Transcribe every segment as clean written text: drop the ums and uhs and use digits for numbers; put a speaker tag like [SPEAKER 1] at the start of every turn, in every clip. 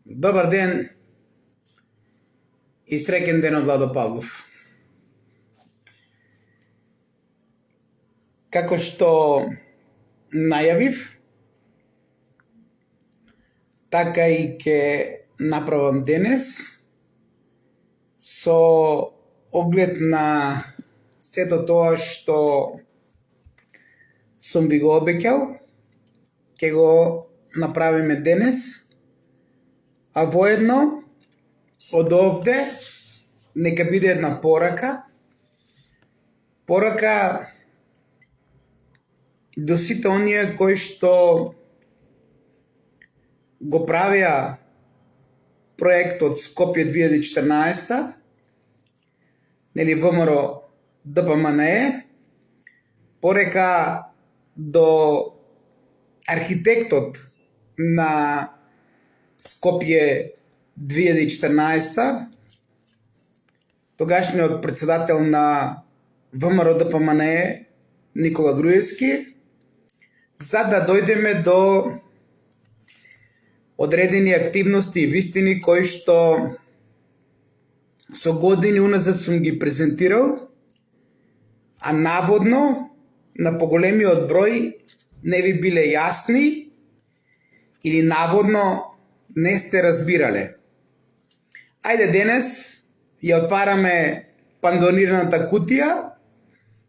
[SPEAKER 1] Добар ден и среќен ден од Владо Павлов. Како што најавив, така и ќе направам денес со оглед на сето тоа што сум ви го обеќал, ќе го направиме денес, а воедно од овде нека биде една порака до сите оние кои што го правија проектот Скопје 2014, нели ВМРО ДПМНЕ, порека до архитектот на Скопје 2014, тогашниот председател на ВМРО ДПМНЕ Никола Груевски, за да дојдеме до одредени активности и вистини кои што со години уназад сум ги презентирал, а наводно на поголемиот број не ви биле јасни или наводно не сте разбирале. Ајде денес ја отвараме пандорираната кутија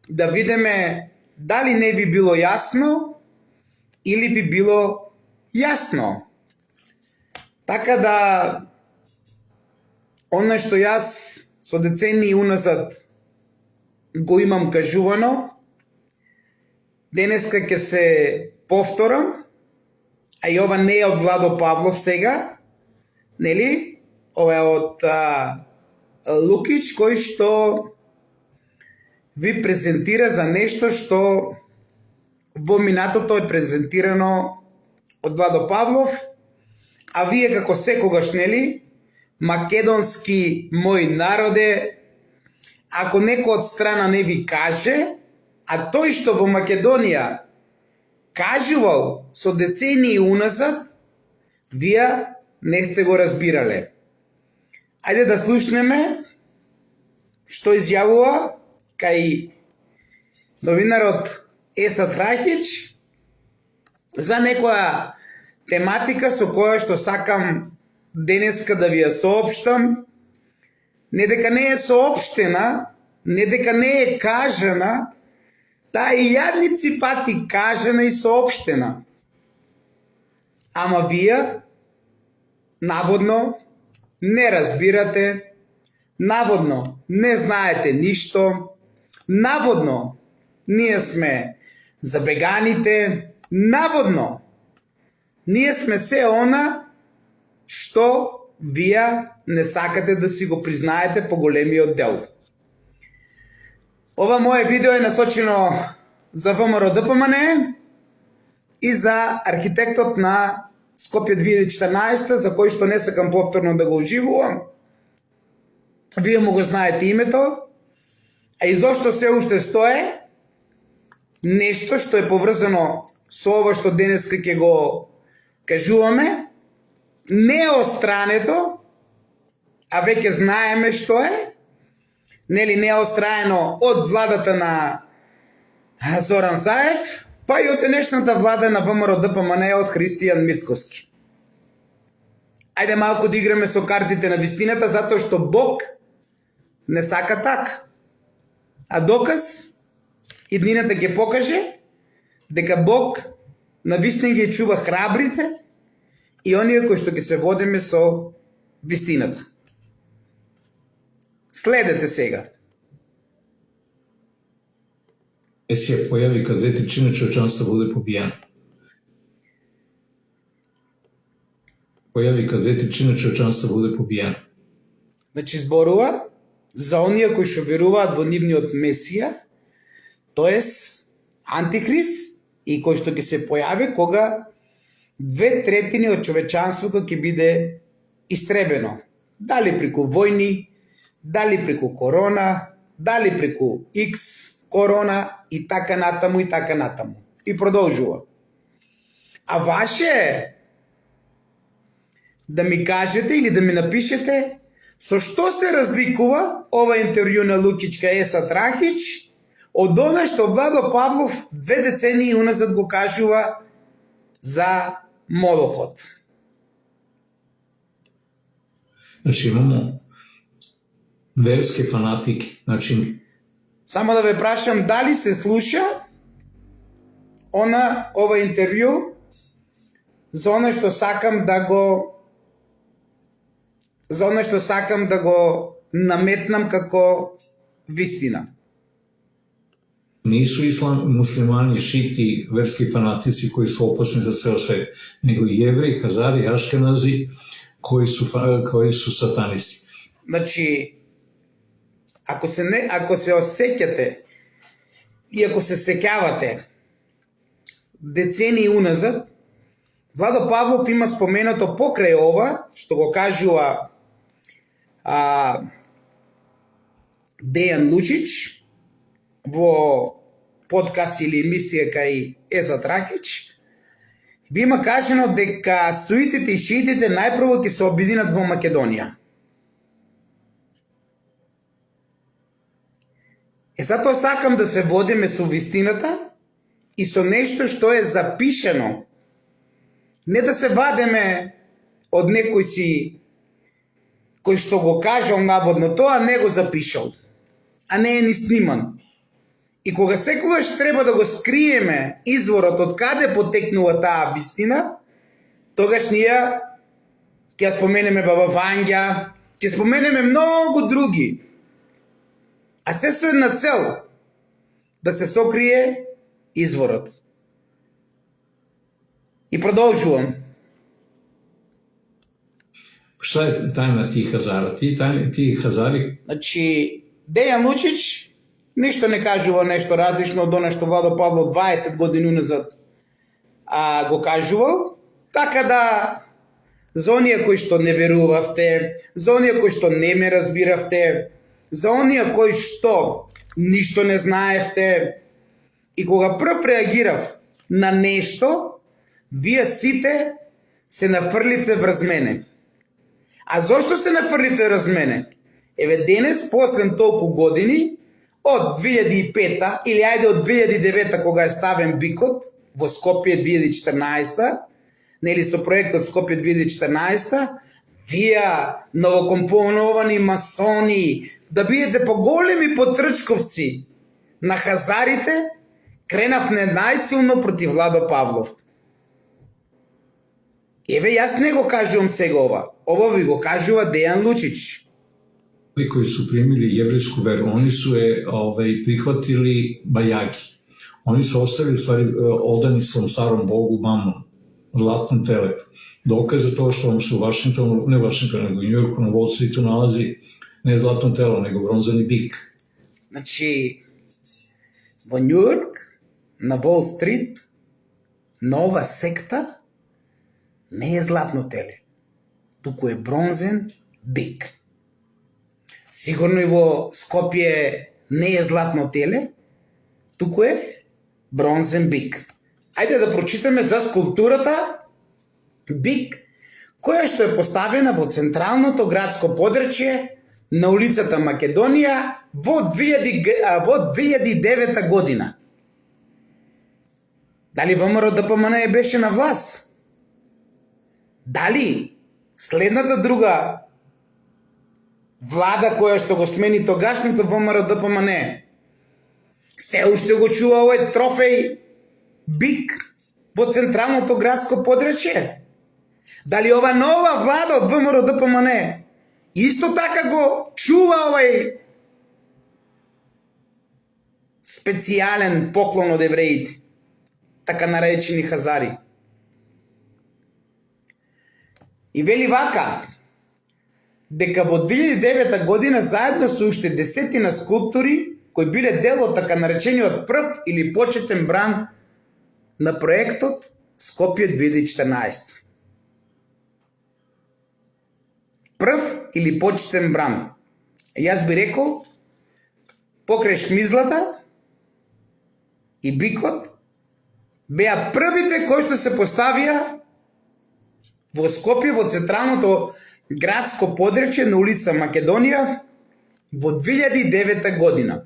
[SPEAKER 1] да видиме дали не би било јасно или би било јасно. Така да она што јас со децении уназад го имам кажувано, денеска ќе се повторам, а и ова не е од Владо Павлов сега, нели? Ова е од Лукич, кој што ви презентира за нешто што во минатото е презентирано од Владо Павлов, а вие како секогаш, нели, македонски мој народе, ако некој од страна не ви каже, а тој што во Македонија кажувал со децении уназад, вие не сте го разбирале. Ајде да слушнеме што изјавува кај новинарот Есад Рахич за некоја тематика со која што сакам денеска да ви ја соопштам, не дека не е соопштена, не дека не е кажана, таа и јадници пати кажана и соопштена. Ама вие наводно не разбирате, наводно не знаете ништо, наводно ние сме забеганите, наводно ние сме се она што вие не сакате да си го признаете по големиот дел. Ова моје видео е насочено за ВМРО ДПМНЕ и за архитектот на Скопје 2014, за кој што не сакам повторно да го оживувам. Вие му го знаете името, а и зошто се уште стое нешто што е поврзано со ова што денеска ќе го кажуваме, не е острането, а веќе знаеме што е, нели не е остраено од владата на Зоран Заев, па и од денешната влада на ВМРО ДПМНЕ од Христијан Мицковски. Ајде малку да играме со картите на вистината, затоа што Бог не сака така. А доказ иднината ќе покаже дека Бог на вистина ги чува храбрите и оние кои што ќе се водиме со вистината. Следете сега.
[SPEAKER 2] Се појави кад 2/3 човечанство буде побијано. Појави кад 2/3 човечанство буде побијано.
[SPEAKER 1] Значи зборува за оние кои што веруваат во нивниот Месија, тоест Антихрист, и кој што ќе се појави кога 2/3 од човечанството ќе биде истребено. Дали преку војни, дали преку корона, дали преку X корона и така натаму и така натаму. И продолжува. А ваше да ми кажете или да ми напишете со што се разликува ова интервју на Лукичка Есат Рахич од она што Владо Павлов 2 децении уназад го кажува за Молохот.
[SPEAKER 2] Значи имамо верски фанатики, значи
[SPEAKER 1] Само да ве прашам дали се слуша ова интервју за она што сакам да го наметнам како вистина.
[SPEAKER 2] nisu muslimani, šiti, verski fanatici koji su opasni za ceo svet, nego jevreji, hazari, aškenazi koji su satanisti.
[SPEAKER 1] Значи, ако се осеќате и ако се сеќавате децении уназад, Владо Павлов има споменато покрај ова, што го кажува Дејан Лучич во подкаст или емисија кај Есат Рахич, ви има кажено дека суитите и шиитите најпрво ќе се обединат во Македонија. Затоа сакам да се водиме со вистината и со нешто што е запишено. Не да се вадеме од некој кој што го кажал наводно тоа, не го запишал, а не е ни сниман. И кога секогаш треба да го скриеме изворот од каде потекнува таа вистина, тогаш ние ќе споменеме Баба Вања, ќе споменеме многу други. А се со една цел, да се сокрие изворот. И продолжувам.
[SPEAKER 2] Šta je tajna tih hazara? Ti hazari...
[SPEAKER 1] Значи, Дејан Лучич ништо не кажува нешто различно од она што Владо Павлов 20 години назад го кажувал, така да за оние кои што не верувавте, за оние кои што не ме разбиравте, за оние кои што ништо не знаевте, и кога прв реагирав на нешто, вие сите се нафрлите врз мене. А зошто се нафрлите врз мене? Еве денес, после толку години, од 2005 или ајде од 2009 кога е ставен бикот во Скопје 2014, нели со проектот Скопје 2014, вие новокомпоновани масони, да биете поголеми потрчковци на хазарите, кренавме најсилно против Владо Павлов. Еве, јас не го кажувам сега ова. Ова ви го кажува Дејан Лучич.
[SPEAKER 2] Koji su primili jevrijsku veru, oni su je prihvatili bajagi. Oni su ostali u stvari odani svom starom bogu Mamonu, zlatnom teletu. Dokaz je to što vam se u Vašingtonu, ne Vašingtonu, nego u Njujorku na Wall Streetu nalazi ne zlatno telo, nego bronzani bik.
[SPEAKER 1] Значи, во Њујорк, на Wall Street, на ова секта не е златно теле, туку е бронзен бик. Сигурно и во Скопје не е златно теле, туку е бронзен бик. Ајде да прочитаме за скулптурата бик, која што е поставена во централното градско подрачје на улицата Македонија во 2009 година. Дали ВМРО ДПМН беше на власт? Дали следната друга влада која што го смени тогашното ВМРО ДПМН се уште го чува овој трофеј бик во централното градско подрачје? Дали ова нова влада од ВМРО ДПМН исто така го чува овај специјален поклон од евреите, така наречени хазари? И вели вака, дека во 2009 година заедно со уште десетина скулптури кои биле дел од така наречениот прв или почетен бран на проектот Скопје 2014. Прв или почетен бран. Јас би рекол, покрај шмизлата и бикот, беа првите кои што се поставија во Скопје, во централното градско подречје на улица Македонија во 2009 година.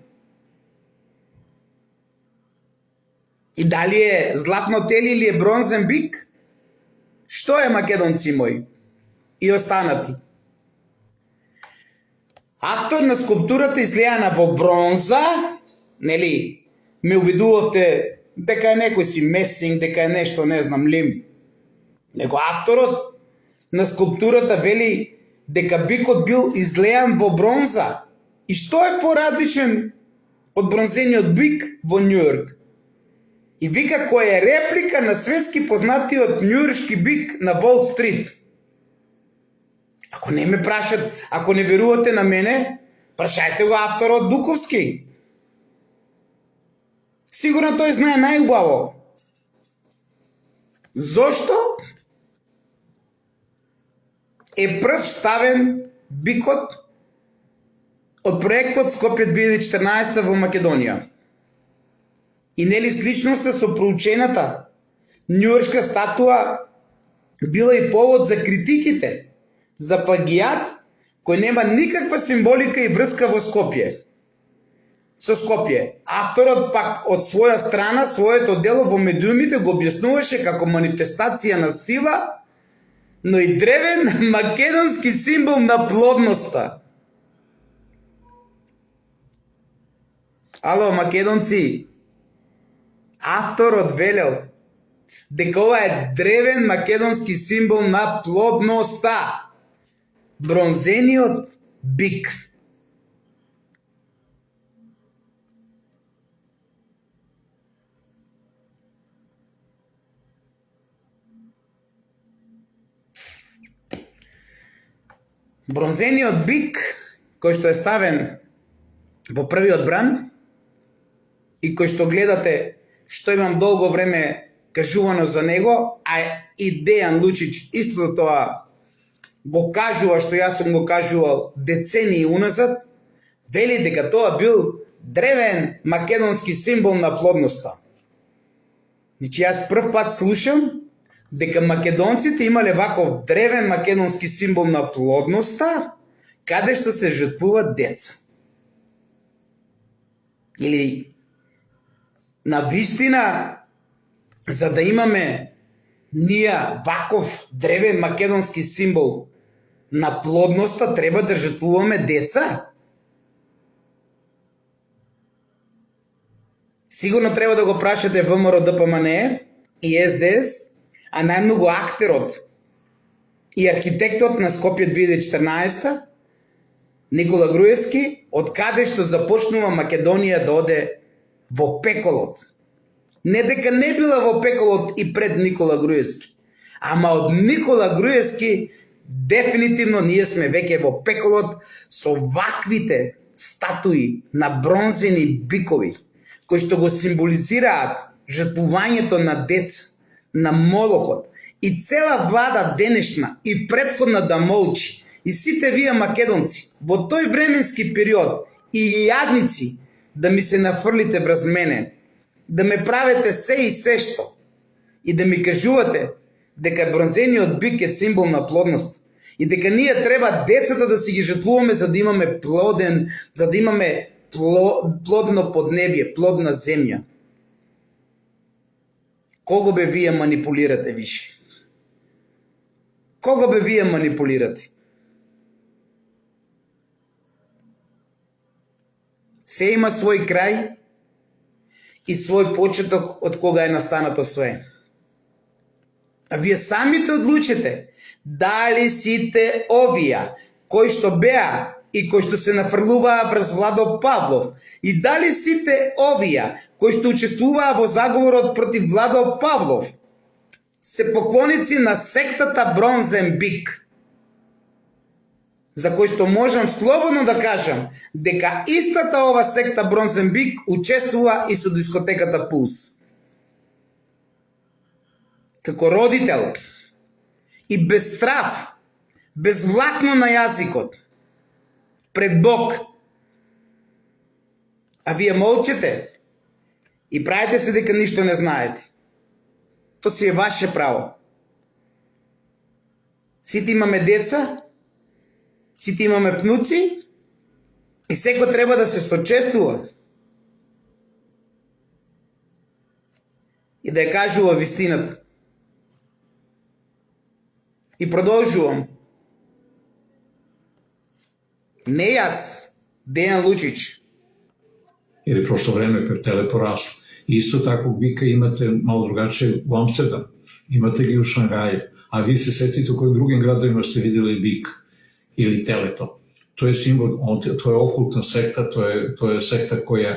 [SPEAKER 1] И дали е златно теле или е бронзен бик? Што е, македонци мои и останати? Автор на скулптурата излеана во бронза, нели, ме убедувавте дека е некој си месинг, дека е нешто, не знам ли. Него авторот на скулптурата вели дека бикот бил излеан во бронза. И што е поразличен од бронзениот бик во Њујорк? И вика кој е реплика на светски познатиот њујоршки бик на Волт Стрит. Ако не ме прашат, ако не верувате на мене, прашајте го авторот Дуковски. Сигурно тој знае најубаво. Зошто е прв ставен бикот од проектот Скопје 2014 во Македонија? И нели сличноста со проучената њујоршка статуа била и повод за критиките за плагијат кој нема никаква символика и врска во Скопје. Со Скопје. Авторот пак од своја страна своето дело во медиумите го објаснуваше како манифестација на сила, но и древен македонски символ на плодноста. Ало, македонци, авторот велел дека ова е древен македонски символ на плодноста. Бронзениот бик. Бронзениот бик, кој што е ставен во првиот бран и кој што гледате, што имам долго време кажувано за него, а и Дејан Лучич истото тоа го кажува што јас сум го кажувал децении уназад, вели дека тоа бил древен македонски символ на плодноста. Значи јас прв пат слушам дека македонците имале ваков древен македонски символ на плодноста, каде што се жртвуваат деца. Или на вистина, за да имаме ние ваков древен македонски символ на плодноста, треба да жртвуваме деца? Сигурно треба да го прашате ВМРО ДПМН и СДС, а најмногу актерот и архитектот на Скопје 2014 Никола Груевски, од каде што започнува Македонија да оде во пеколот. Не дека не била во пеколот и пред Никола Груевски, ама од Никола Груевски дефинитивно ние сме веќе во пеколот со ваквите статуи на бронзени бикови, кои што го символизираат жртвувањето на деца, на молохот, и цела влада денешна и претходна да молчи. И сите вие македонци, во тој временски период, и јадници, да ми се нафрлите врз мене, да ме правете се и се што, и да ми кажувате дека бронзениот бик е символ на плодност, и дека ние треба децата да си ги жртвуваме за да имаме плоден, за да имаме плодно поднебје, плодна земја. Кого бе вие манипулирате више? Кого бе вие манипулирате? Се има свој крај и свој почеток од кога е настанато све. А вие самите одлучите дали сите овие кои што беа и кои што се нафрлуваа врз Владо Павлов, и дали сите овие кои што учествуваа во заговорот против Владо Павлов се поклоници на сектата Бронзен бик, за кој што можам слободно да кажам дека истата ова секта Бронзен бик учествува и со дискотеката Пулс. Како родител и без страв, без влакно на јазикот, пред Бог. А вие молчете и правите се дека ништо не знаете. То си е ваше право. Сите имаме деца, сите имаме внуци и секој треба да се сочестува и да ја кажува вистината. И продолжувам. Не јас, Дејан Лучич.
[SPEAKER 2] Или прошло време пред телепорасло. Исто тако бика имате мало другаче у Амстердам, имате ги у Шангају, а ви се сетите у кои другим градовима сте видели бик или телето. Тоа е символ, тоа е окултна секта, тоа е секта која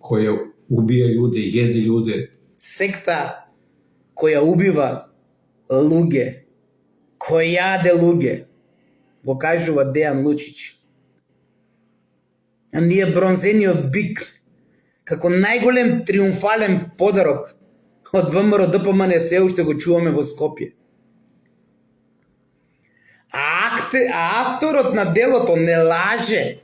[SPEAKER 2] убија луѓе, једе луѓе.
[SPEAKER 1] Секта која убива луѓе, која јаде луѓе, го кажува Дејан Лучич. А ние бронзениот бик, како најголем триумфален подарок од ВМРО ДПМН се уште го чуваме во Скопје. А акторот на делото не лаже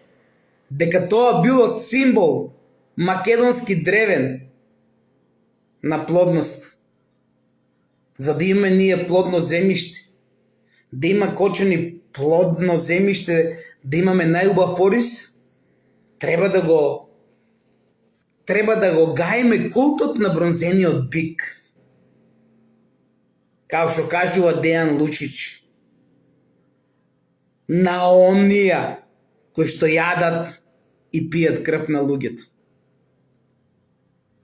[SPEAKER 1] дека тоа било символ македонски древен на плодност. За да имаме ние плодно земјиште, да има кочани плодно земјиште, да имаме најубав орис, треба да го гаиме култот на бронзениот бик. Као што кажува Дејан Лучич. На онија кои што јадат и пијат крв на луѓето.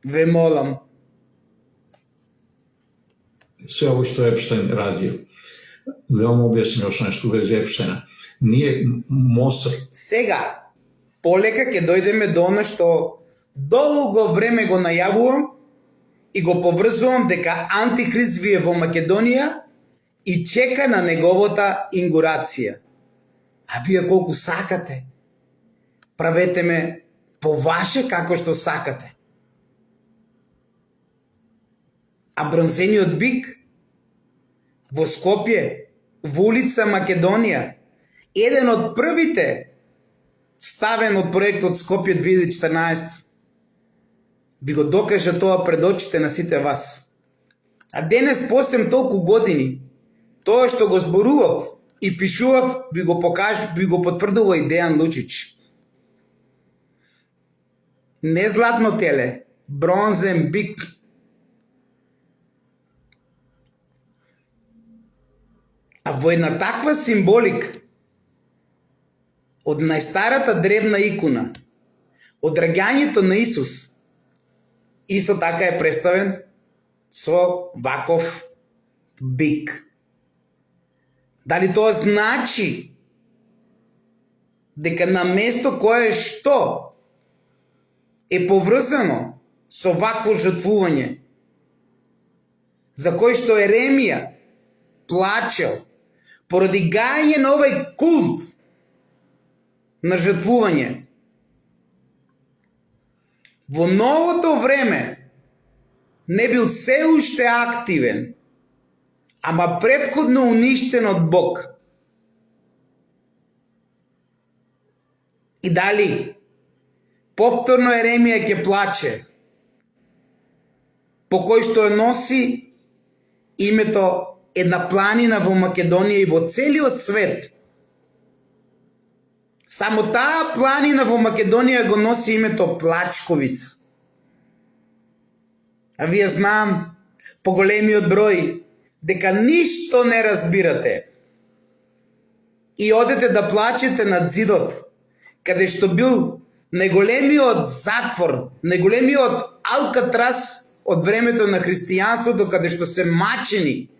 [SPEAKER 1] Ве молам.
[SPEAKER 2] Све ово што Епштајн радио. Да вам објасним ош нешто вези Епштајна. Ние Мосар.
[SPEAKER 1] Сега, полека ќе дојдеме до оно што долго време го најавувам и го поврзувам дека Антихрист вие во Македонија и чека на неговата ингурација. А вие колку сакате, правете ме по ваше како што сакате. А бронзениот бик во Скопје, во улица Македонија, еден од првите ставен од проектот Скопје 2014, би го докаже тоа пред очите на сите вас. А денес, после толку години, тоа што го зборував и пишував, би го потврдува и Дејан Лучич. Не златно теле, бронзен бик. А во една таква символика од најстарата древна икона, од раѓањето на Исус, исто така е представен со ваков бик. Дали тоа значи дека на место кое што е поврзано со вакво жртвување, за кој што Еремија плачел поради гајање на овој култ на жртвување, во новото време не бил се уште активен, ама претходно уништен од Бог. И дали повторно Еремија ќе плаче, по кој што ја носи името една планина во Македонија и во целиот свет. Само таа планина во Македонија го носи името Плачковица. А вие знам, по големиот број, дека ништо не разбирате. И одете да плачете над зидот, каде што бил најголемиот затвор, најголемиот Алкатрас од времето на христијанството, каде што се мачени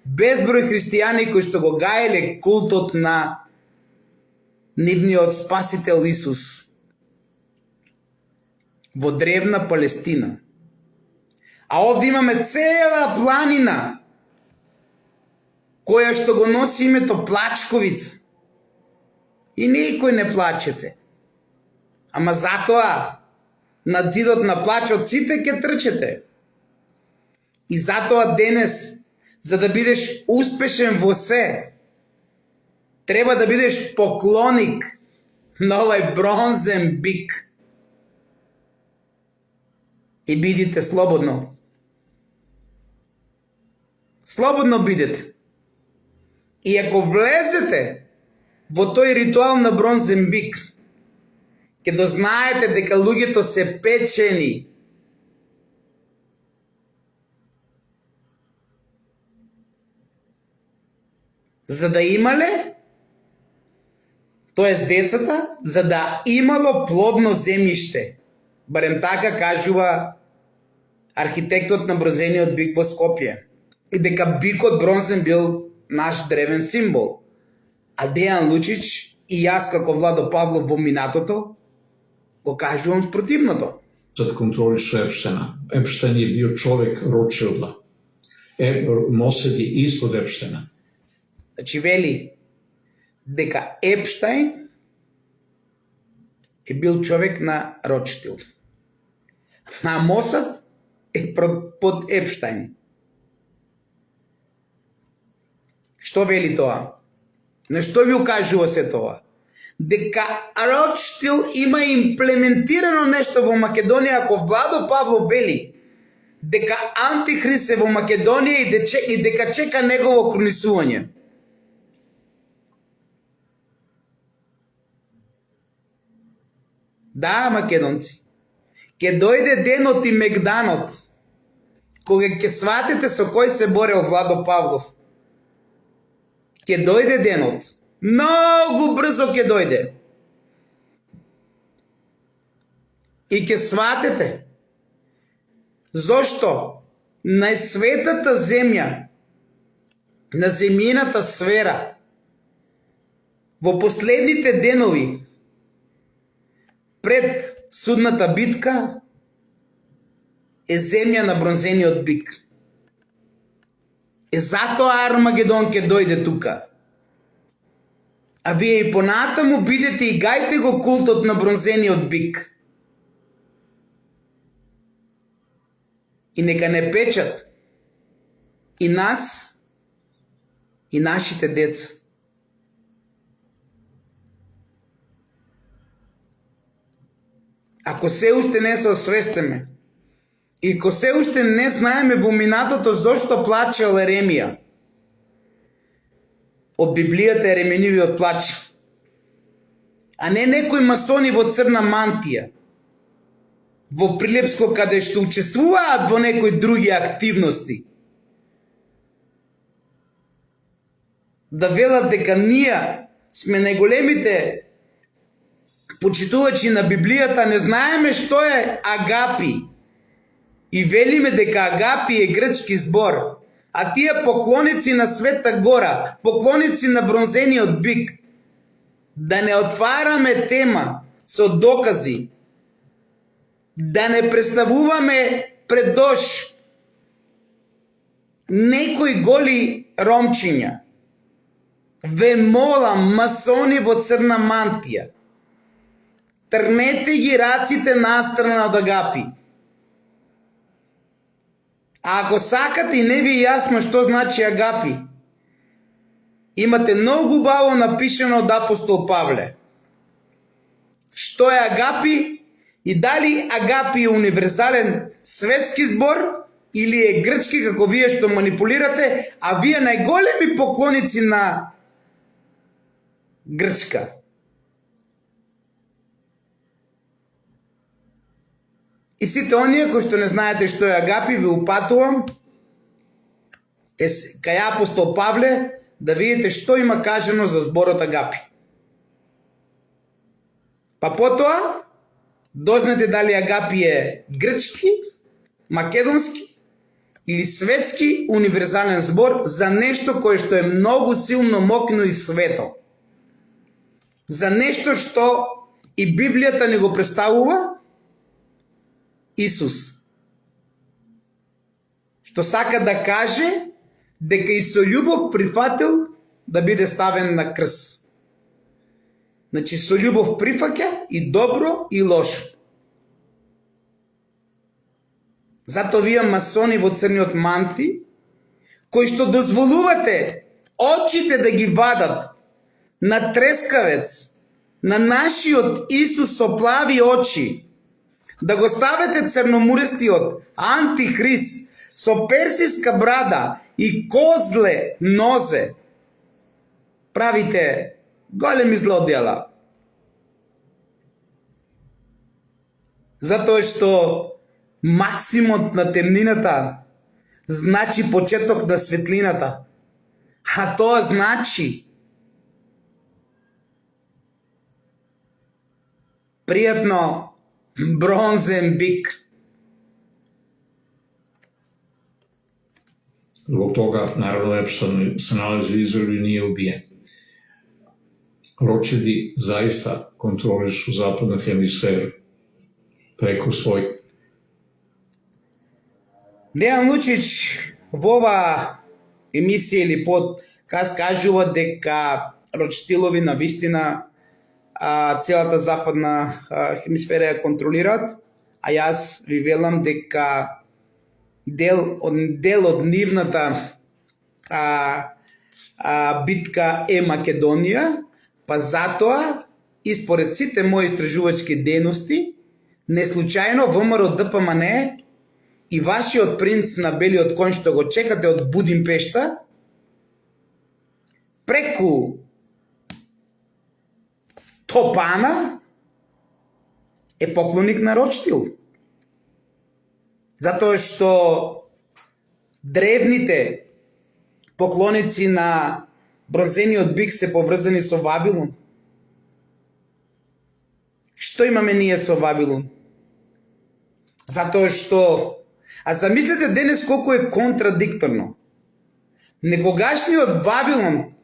[SPEAKER 1] безброј христијани кои што го гаеле култот на нивниот спасител Исус во древна Палестина. А овде имаме цела планина која што го носи името Плачковица. И никој не плачете. Ама затоа над зидот на плачот сите ќе трчете. И затоа денес, за да бидеш успешен во се, треба да бидеш поклоник на овај бронзен бик. И бидите слободно. Слободно бидете. И ако влезете во тој ритуал на бронзен бик, ќе дознаете дека луѓето се печени. За да имале, тоест децата, за да имало плодно земјиште. Барем така кажува архитектот на бронзениот бик во Скопје. И дека бикот бронзен бил наш древен символ. А Дејан Лучич и јас како Владо Павлов во минатото го кажувам спротивното.
[SPEAKER 2] Да контролише Епштена. Епштен е био човек Ротшилда. Моседи исто од Епштена.
[SPEAKER 1] Значи вели дека Епштајн е бил човек на Ротшилд. На Мосад е под Епштајн. Што вели тоа? На што ви укажува се тоа? Дека Ротшилд има имплементирано нешто во Македонија, ако Владо Павлов вели дека Антихрист е во Македонија и дека чека негово кронисување. Да, македонци, ќе дојде денот и мегданот, кога ќе сватите со кој се борел Владо Павлов. Ќе дојде денот. Многу брзо ќе дојде. И ќе сватите зошто на светата земја, на земјината сфера, во последните денови, пред судната битка, е земја на бронзениот бик. Е затоа Армагедон ќе дојде тука. А вие и понатаму бидете и гајте го култот на бронзениот бик. И нека не печат и нас, и нашите деца. Ако се уште не се освестеме, и ако се уште не знаеме во минатото зошто плачел Еремија, од Библијата Еремијевиот плач, а не некои масони во црна мантија, во Прилепско, каде што учествуваат во некои други активности, да велат дека ние сме најголемите почитувачи на Библијата, не знаеме што е агапи. И велиме дека агапи е грчки збор, а тие поклоници на Света Гора, поклоници на бронзениот бик, да не отвараме тема со докази, да не представуваме пред дош некои голи ромчиња. Ве молам, масони во црна мантија, трнете ги раците настрана од агапи. А ако сакате и не ви е јасно што значи агапи, имате многу убаво напишено од апостол Павле. Што е агапи и дали агапи е универзален светски збор или е грчки како вие што манипулирате, а вие најголеми поклоници на грчка. И сите оние кои што не знаете што е агапи, ви упатувам кај апостол Павле да видите што има кажано за зборот агапи. Па потоа дознате дали агапи е грчки, македонски или светски универзален збор за нешто кое што е многу силно, мокно и свето. За нешто што и Библијата не го представува Исус. Што сака да каже дека и со љубов прифатил да биде ставен на крст. Значи со љубов прифаќа и добро и лошо. Зато вие масони во црниот манти, кои што дозволувате очите да ги вадат на трескавец, на нашиот Исус со плави очи, да го ставете црномурестиот Антихрист со персиска брада и козле нозе, правите големи злодела. Затоа што максимот на темнината значи почеток на светлината. А тоа значи пријатно бронзен бик.
[SPEAKER 2] Zbog toga, naravno, Epstein se nalazi u Izraelu i nije ubijen. Rothschildi zaista kontrolišu zapadnu hemisferu preko svoj.
[SPEAKER 1] Дејан Лучич во ова емисија или подкаст кажува дека Ротшилдови на вистина целата западна хемисфера ја контролираат, а јас ви велам дека дел од нивната битка е Македонија, па затоа и според сите мои истражувачки дејности, не случајно ВМРО ДПМН и вашиот принц на белиот конј што го чекате од Будимпешта, преку Топана е поклоник на Ротшилд. Затоа што древните поклоници на бронзениот бик се поврзани со Вавилон. Што имаме ние со Вавилон? Затоа што замислете денес колку е контрадикторно. Некогашниот Вавилон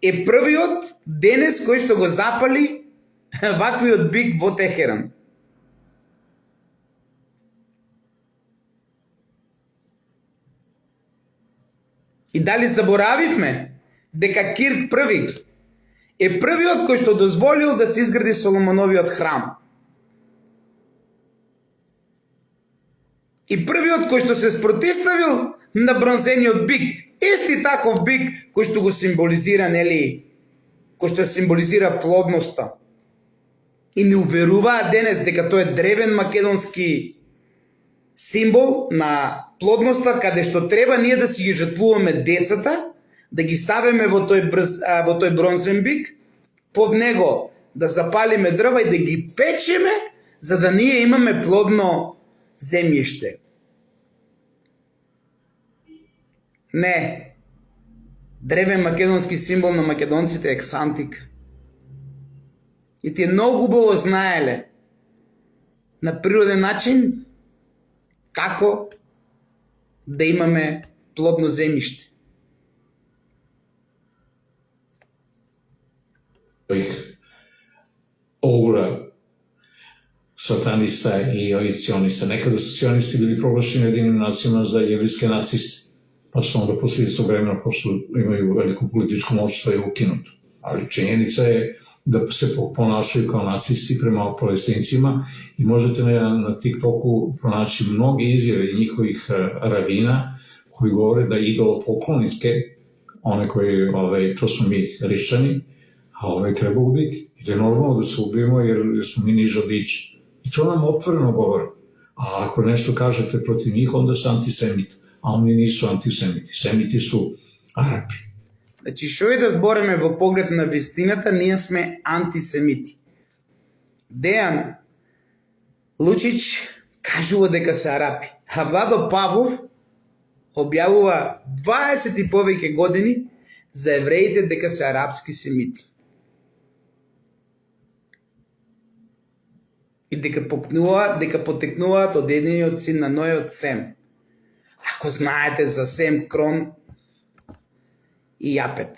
[SPEAKER 1] е првиот денес кој што го запали ваквиот бик во Техеран. И дали заборавивме дека Кирк први е првиот кој што дозволил да се изгради Соломоновиот храм. И првиот кој што се спротивставил на бронзениот бик, исти таков бик кој што го символизира, нели, кој што символизира плодноста. И не уверуваат денес дека тој е древен македонски символ на плодноста, каде што треба ние да си ги жртвуваме децата, да ги ставиме во тој бронзен бик, под него да запалиме дрва и да ги печеме, за да ние имаме плодно земјиште. Не. Древен македонски символ на македонците е ксантик. И тие многу убаво знаеле на природен начин како да имаме плодно земјиште.
[SPEAKER 2] Оура сатаниста и ових циониста. Некада su ционисти били проглашени Единим нацијама за јевријски нацисти, па su onda после исто време, pošto имају велико политичко моќство, е укинуто. Ali činjenica je da se ponašaju kao nacisti prema palestincima i možete na TikToku pronaći mnoge izjave njihovih rabina koji govore da idolopoklonike, one koji, to smo mi hrišćani, a treba ubiti. Jer je normalno da se ubijemo jer smo mi niža bića. I to nam otvoreno govore. A ako nešto kažete protiv njih, onda su antisemiti. A oni nisu antisemiti. Semiti su Arapi.
[SPEAKER 1] Значи, што и да збореме во поглед на вистината, ние сме антисемити. Дејан Лучич кажува дека се Арапи, а Владо Павлов објавува 20 и повеќе години за евреите дека се арапски семити. И дека потекнуваат од единиот син на Нојот Сем. Ако знаете за Сем, Крон и Јапет.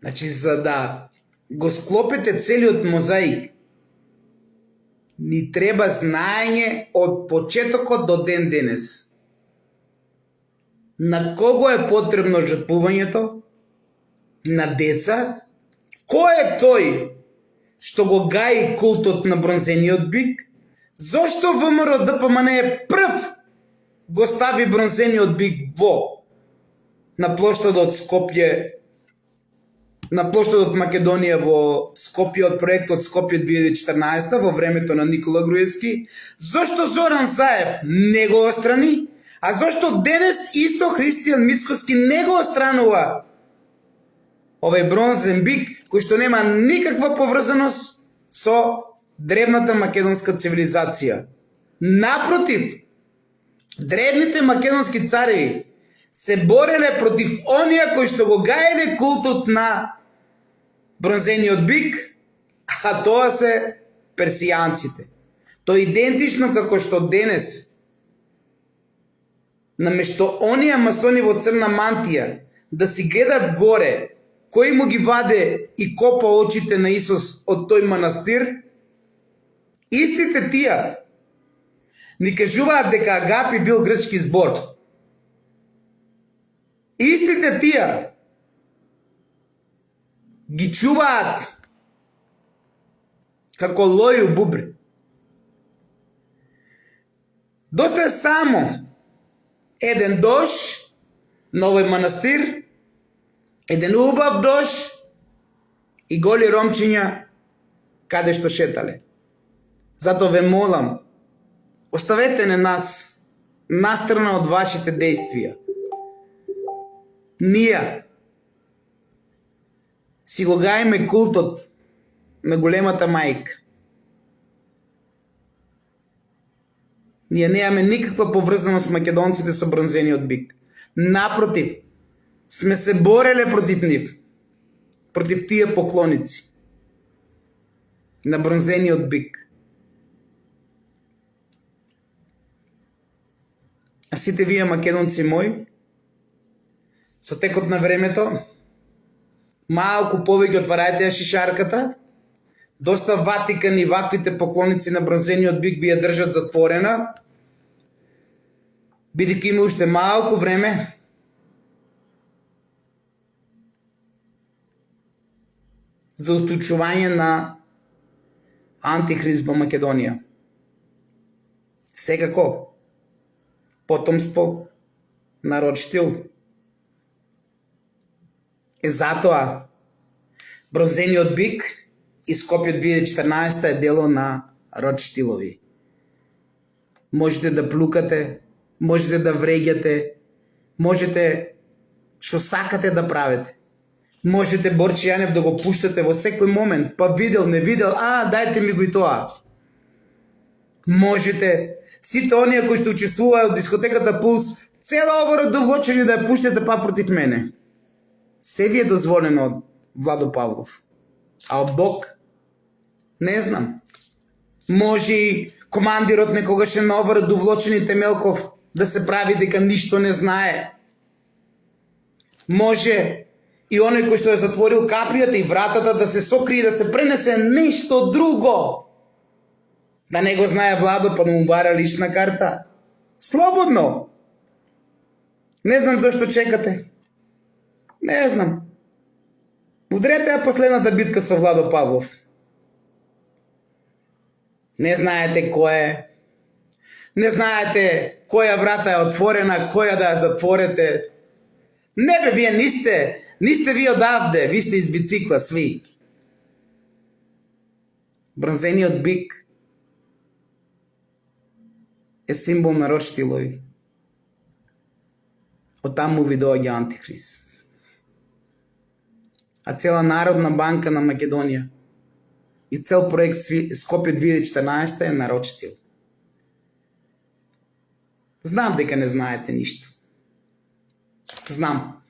[SPEAKER 1] Значи, за да го склопите целиот мозаик, ни треба знаење од почетокот до ден денес. На кого е потребно жртвувањето? На деца? Кој е тој што го гаи култот на бронзениот бик? Зошто ВМРО ДПМН е прв го стави бронзениот бик на плоштадот Скопје, на плоштадот Македонија во Скопје од проектот Скопје 2014 во времето на Никола Груевски? Зошто Зоран Заев не го острани? А зошто денес исто Христијан Мицкоски не го остранува овој бронзен бик кој што нема никаква поврзаност со древната македонска цивилизација. Напротив, древните македонски цареви се бореле против оние кои што го гаеле култот на бронзениот бик, а тоа се персијанците. Тоа е идентично како што денес наместо оние масони во црна мантија да си гледат горе кој му ги ваде и копа очите на Исус од тој манастир, истите тие ни кажуваат дека Агапи бил грчки збор. Истите тие ги чуваат како лоју бубри. Доста е само еден дош на овој манастир, еден убав дош и голи ромчиња каде што шетале. Затоа ве молам, оставете не нас настрана од вашите действија. Ние си го гајме култот на големата мајка. Ние немаме никаква поврзаност македонците со бронзениот бик. Напротив, сме се бореле против нив, против тие поклоници на бронзениот бик. А сите вие македонци мои, со текот на времето, малку повеќе отварајте ја шишарката, доста Ватикан и ваквите поклоници на бронзениот бик би ја држат затворена, бидејќи има уште малку време за устойчување на антихрист во Македонија. Секако, потомство на род Штил. И затоа бронзениот бик и Скопје 2014 е дело на род Штилови. Можете да плукате, можете да вреѓате, можете што сакате да правите. Можете Борче Јанев да го пуштате во секој момент, па видел, не видел, дајте ми го и тоа. Можете сите оние кои што учествуваат од дискотеката Пулс, цела обора довлочени да ја пуштате па против мене. Се ви е дозволено од Владо Павлов. А од Бог? Не знам. Може и командирот некогаш е на обора довлочени Темелков да се прави дека ништо не знае. Може и оној кој што е затворил капријата и вратата да се сокрие, да се пренесе нешто друго. Да не го знае Владо, па да му бара лична карта. Слободно. Не знам зашто чекате. Не знам. Удрете ја последната битка со Владо Павлов. Не знаете кој е. Не знаете која врата е отворена, која да ја затворете. Не бе, вие нисте ви одавде, ви сте из бицикла сви. Бронзениот бик е символ на род Штилови. Од таму ви доаѓа антихрист. А цела Народна банка на Македонија и цел проект Скопје 2014 е на род Штил. Знам дека не знаете ништо. Знам.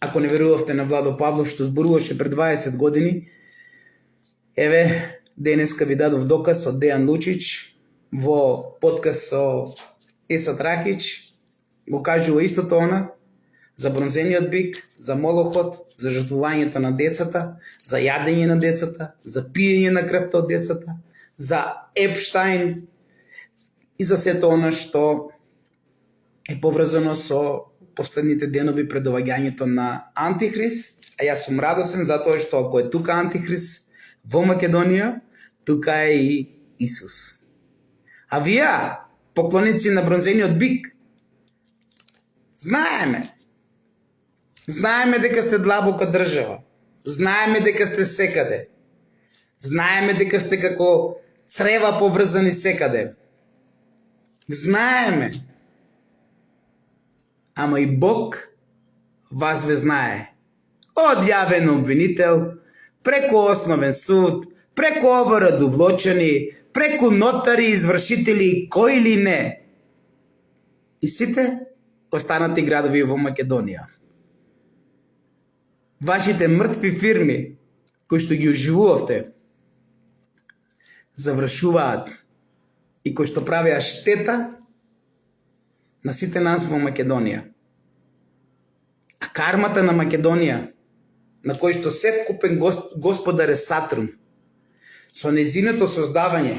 [SPEAKER 1] Ако не верувавте на Владо Павлов што зборуваше пред 20 години, еве, денеска ви дадов доказ од Дејан Лучич во подкаст со Есат Ракич, го кажува истото она за бронзениот бик, за молохот, за жртвувањето на децата, за јадење на децата, за пиење на крвта од децата, за Епштајн и за сето она што е поврзано со последните денови пред доаѓањето на Антихрист. А јас сум радосен затоа што ако е тука Антихрист во Македонија, тука е и Исус. А вие, поклоници на бронзениот бик, знаеме дека сте длабока држава, знаеме дека сте секаде, знаеме дека сте како црева поврзани секаде, знаеме ама и Бог вас ве знае. Од јавен обвинител, преку основен суд, преку оборадовлочени, преку нотари, извршители, кои ли не. И сите останати градови во Македонија. Вашите мртви фирми, кои што ги оживувавте, завршуваат и кои што правеа штета на сите нас во Македонија. А кармата на Македонија, на кој што сепкупен господар е Сатрун, со незиното создавање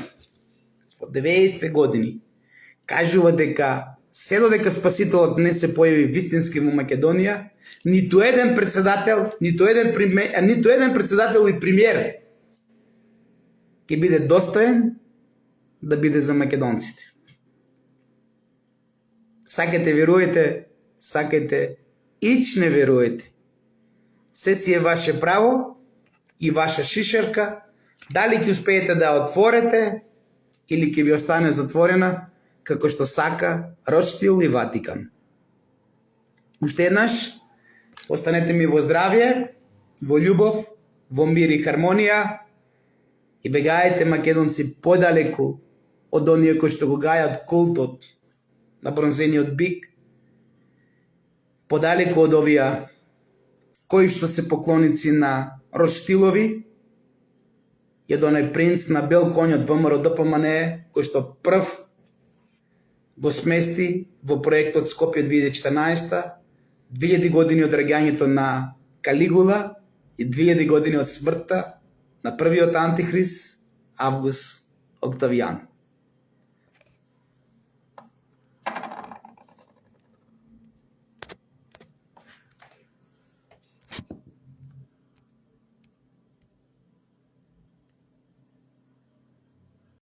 [SPEAKER 1] во 90-те години, кажува дека се додека Спасителот не се појави вистински во Македонија, ниту еден председател и премиер ќе биде достоен да биде за македонците. Сакате веруете, сакате ич не веруете. Се си е ваше право и ваша шишерка, дали ќе успеете да ја отворите или ќе ви остане затворена, како што сака Ротшилд и Ватикан. Уште еднаш, останете ми во здравје, во љубов, во мир и хармонија и бегајте македонци подалеку од оние кои што го гајат култот на бронзениот бик, подалеку од овие кои што се поклоници на Ротшилдови и од оној принц на бел коњ од ВМРО ДПМН, кој што прв го смести во проектот Скопје 2014, 2000 години од раѓањето на Калигула и 2000 години од смртта на првиот антихрист Август Октавијан.